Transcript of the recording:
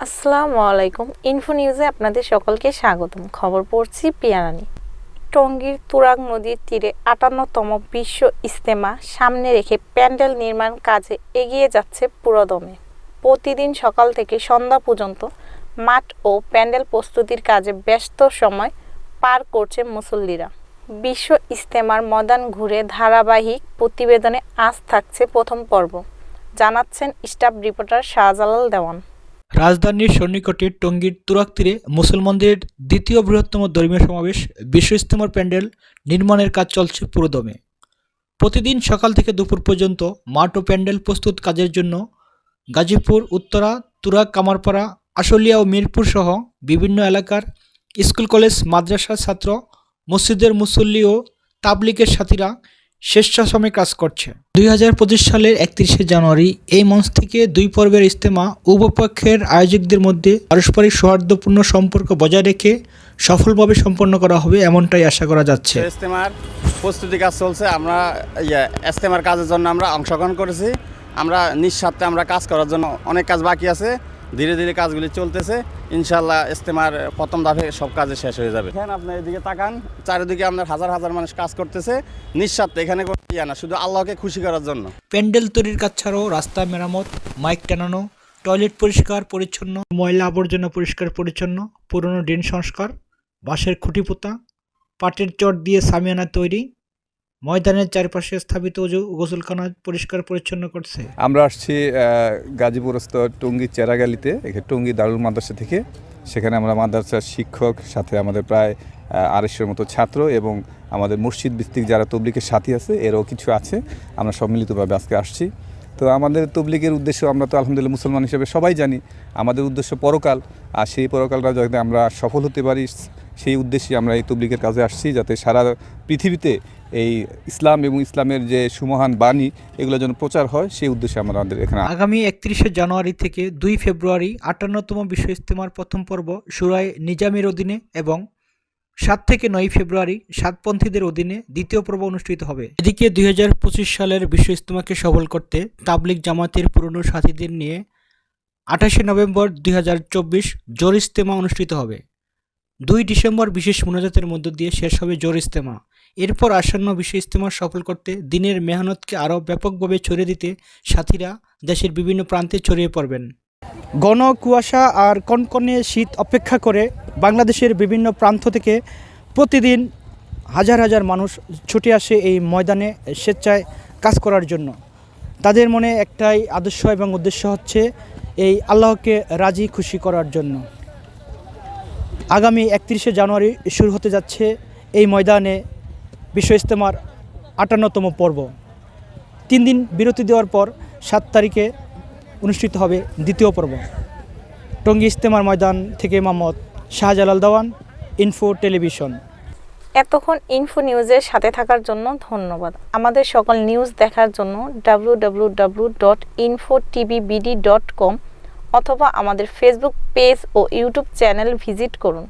আসসালামু আলাইকুম। ইনফো নিউজে আপনাদের সকলকে স্বাগতম। খবর পড়ছি পিয়ারানি। টঙ্গীর তুরাগ নদীর তীরে ৫৮তম বিশ্ব ইজতেমা সামনে রেখে প্যান্ডেল নির্মাণ কাজে এগিয়ে যাচ্ছে পুরোদমে। প্রতিদিন সকাল থেকে সন্ধ্যা পর্যন্ত মাঠ ও প্যান্ডেল প্রস্তুতির কাজে ব্যস্ত সময় পার করছে মুসল্লিরা। বিশ্ব ইজতেমার ময়দান ঘুরে ধারাবাহিক প্রতিবেদনে আজ থাকছে প্রথম পর্ব, জানাচ্ছেন স্টাফ রিপোর্টার শাহজালাল দেওয়ান। রাজধানীর সন্নিকটে টঙ্গীর তুরাগ তীরে মুসলমানদের দ্বিতীয় বৃহত্তম ধর্মীয় সমাবেশ বিশ্ব ইজতেমার প্যান্ডেল নির্মাণের কাজ চলছে পুরোদমে। প্রতিদিন সকাল থেকে দুপুর পর্যন্ত মাঠ ও প্যান্ডেল প্রস্তুত কাজের জন্য গাজীপুর, উত্তরা, তুরাগ, কামারপাড়া, আশুলিয়া ও মিরপুর সহ বিভিন্ন এলাকার স্কুল, কলেজ, মাদ্রাসার ছাত্র, মসজিদের মুসল্লি ও তাবলিগের সাথীরা স্বেচ্ছাশ্রমে কাজ করছে। ২০২৫ সালের ৩১শে জানুয়ারি এই মঞ্চ থেকে দুই পর্বের ইজতেমা উভয় পক্ষের আয়োজকদের মধ্যে পারস্পরিক সৌহার্দ্যপূর্ণ সম্পর্ক বজায় রেখে সফলভাবে সম্পন্ন করা হবে, এমনটাই আশা করা যাচ্ছে। ইজতেমার প্রস্তুতি কাজ চলছে। আমরা ইজতেমার কাজের জন্য আমরা অংশগ্রহণ করেছি। আমরা নিঃস্বার্থে আমরা কাজ করার জন্য অনেক কাজ বাকি আছে, ধীরে ধীরে কাজগুলি চলতেছে। ইনশাল্লাহ ইজতেমার প্রথম ধাপে সব কাজে শেষ হয়ে যাবে। এখানে আপনার এদিকে তাকান, চারিদিকে আপনার হাজার হাজার মানুষ কাজ করতেছে নিঃস্বার্থে, এখানে না শুধু আল্লাহকে খুশি করার জন্য। প্যান্ডেল তৈরির কাজ ছাড়াও রাস্তা মেরামত, মাইক টানানো, টয়লেট পরিষ্কার পরিচ্ছন্ন, ময়লা আবর্জনা পরিষ্কার পরিচ্ছন্ন, পুরনো ড্রেন সংস্কার, বাঁশের খুঁটি পোতা, পাটের চট দিয়ে সামিয়ানা তৈরি, ময়দানের চারপাশে স্থাপিত গোসলখানা পরিষ্কার পরিচ্ছন্ন করছে। আমরা আসছি গাজীপুরস্থ টঙ্গী চেরাগালিতে, এখানে টঙ্গী দারুল মাদ্রাসা থেকে। সেখানে আমরা মাদ্রাসার শিক্ষক, সাথে আমাদের প্রায় ২৫০ মতো ছাত্র এবং আমাদের মসজিদ ভিত্তিক যারা তবলিগের সাথী আছে এরও কিছু আছে, আমরা সম্মিলিতভাবে আজকে আসছি। তো আমাদের তবলিগের উদ্দেশ্য, আমরা তো আলহামদুলিল্লাহ মুসলমান হিসেবে সবাই জানি আমাদের উদ্দেশ্য পরকাল, আর সেই পরকালটা যাতে আমরা সফল হতে পারি সেই উদ্দেশ্যে আমরা এই তবলিগের কাজে আসছি, যাতে সারা পৃথিবীতে এই ইসলাম এবং ইসলামের যে সুমহান বাণী এগুলো যেন প্রচার হয়, সেই উদ্দেশ্যে আমরা আমাদের এখানে। আগামী ৩১শে জানুয়ারি থেকে ২ ফেব্রুয়ারি ৫৮তম বিশ্ব ইজতেমার প্রথম পর্ব সুরায় নিজামের অধীনে এবং ৭ থেকে ৯ ফেব্রুয়ারি সাতপন্থীদের অধীনে দ্বিতীয় পর্ব অনুষ্ঠিত হবে। এদিকে ২০২৫ সালের বিশ্ব ইজতেমাকে সফল করতে তাবলিগ জামাতের পুরনো সাথীদের নিয়ে ২৮শে নভেম্বর ২০২৪ জোর ইজতেমা অনুষ্ঠিত হবে। ২ ডিসেম্বর বিশেষ মোনাজাতের মধ্য দিয়ে শেষ হবে জোর ইজতেমা। এরপর আসন্ন বিশ্ব ইজতেমা সফল করতে দিনের মেহনতকে আরও ব্যাপকভাবে ছড়িয়ে দিতে সাথীরা দেশের বিভিন্ন প্রান্তে ছড়িয়ে পড়বেন। ঘন কুয়াশা আর কনকনে শীত অপেক্ষা করে বাংলাদেশের বিভিন্ন প্রান্ত থেকে প্রতিদিন হাজার হাজার মানুষ ছুটে আসে এই ময়দানে স্বেচ্ছায় কাজ করার জন্য। তাদের মনে একটাই আদর্শ এবং উদ্দেশ্য হচ্ছে এই আল্লাহকে রাজি খুশি করার জন্য। আগামী ৩১শে জানুয়ারি শুরু হতে যাচ্ছে এই ময়দানে বিশ্ব ইজতেমার ৫৮তম পর্ব। ৩ দিন বিরতি দেওয়ার পর ৭ তারিখে অনুষ্ঠিত হবে দ্বিতীয় পর্ব। টঙ্গী ইজতেমার ময়দান থেকে মোহাম্মদ শাহজালাল দেওয়ান, ইনফো টেলিভিশন। এতক্ষণ ইনফো নিউজের সাথে থাকার জন্য ধন্যবাদ। আমাদের সকল নিউজ দেখার জন্য www.infotvbd.com অথবা আমাদের ফেসবুক পেজ ও ইউটিউব চ্যানেল ভিজিট করুন।